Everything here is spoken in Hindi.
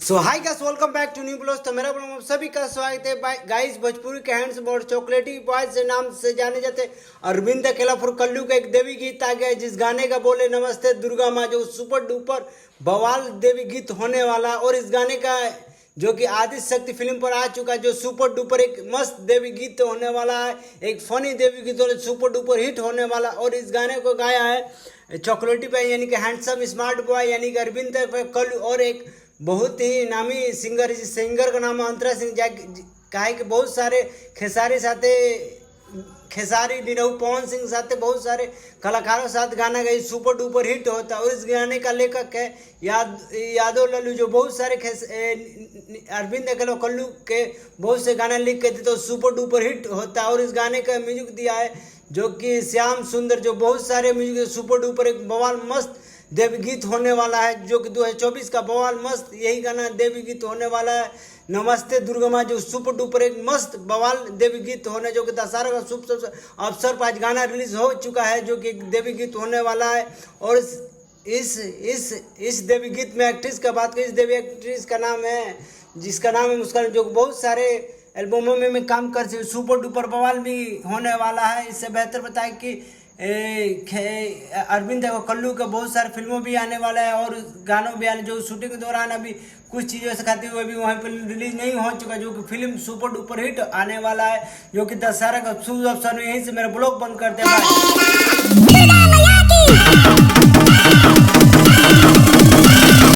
So hi guys, welcome back to new blog. तो मेरा ब्लॉग में सभी का स्वागत है गाइस। भोजपुरी के हैंड्स और चॉकलेटी बॉय से नाम से जाने जाते अरविंद केलापुर कल्लू का एक देवी गीत आ गया है, जिस गाने का बोले नमस्ते दुर्गा माँ, जो सुपर डुपर बवाल देवी गीत होने वाला। और इस गाने का जो कि आदि शक्ति फिल्म पर आ चुका है, जो सुपर डुपर एक मस्त देवी गीत होने वाला है, एक फनी देवी गीत और सुपर डुपर हिट होने वाला। और इस गाने को गाया है चॉकलेटी पे यानी कि हैंडसम स्मार्ट बॉय यानी कि अरविंद कल्लू और एक बहुत ही नामी सिंगर का नाम अंतरा सिंह। कहा कि बहुत सारे खेसारी निरहू पवन सिंह साथे बहुत सारे कलाकारों साथ गाना गई सुपर डुपर हिट होता है। और इस गाने का लेखक है यादव लल्लू, जो बहुत सारे अरविंद कल्लू के बहुत से गाने लिख के थे तो सुपर डुपर हिट होता है। और इस गाने का म्यूजिक दिया है जो कि श्याम सुंदर, जो बहुत सारे म्यूजिक सुपर डुपर एक बवाल मस्त देवी गीत होने वाला है, जो कि 2024 का बवाल मस्त यही गाना देवी गीत होने वाला है। नमस्ते दुर्गा माँ, जो सुपर डुपर एक मस्त बवाल देवी गीत होने, जो कि दशहरा का शुभ अवसर पर आज गाना रिलीज हो चुका है, जो कि देवी गीत होने वाला है। और इस देवी गीत में एक्ट्रेस का बात करें, इस देवी एक्ट्रेस का नाम है जिसका नाम है मुस्कान, जो बहुत सारे एल्बमों में काम कर सकते, सुपर डुपर बवाल भी होने वाला है। इससे बेहतर बताए कि अरविंद कल्लू का बहुत सारे फिल्मों भी आने वाला है और गानों भी आने, जो शूटिंग के दौरान अभी कुछ चीज़ों से खाते हुए भी वहीं पर रिलीज नहीं हो चुका, जो कि फिल्म सुपर डुपर हिट आने वाला है, जो कि दशहरा का शुभ अवसर में। यहीं से मेरा ब्लॉग बंद करते हैं।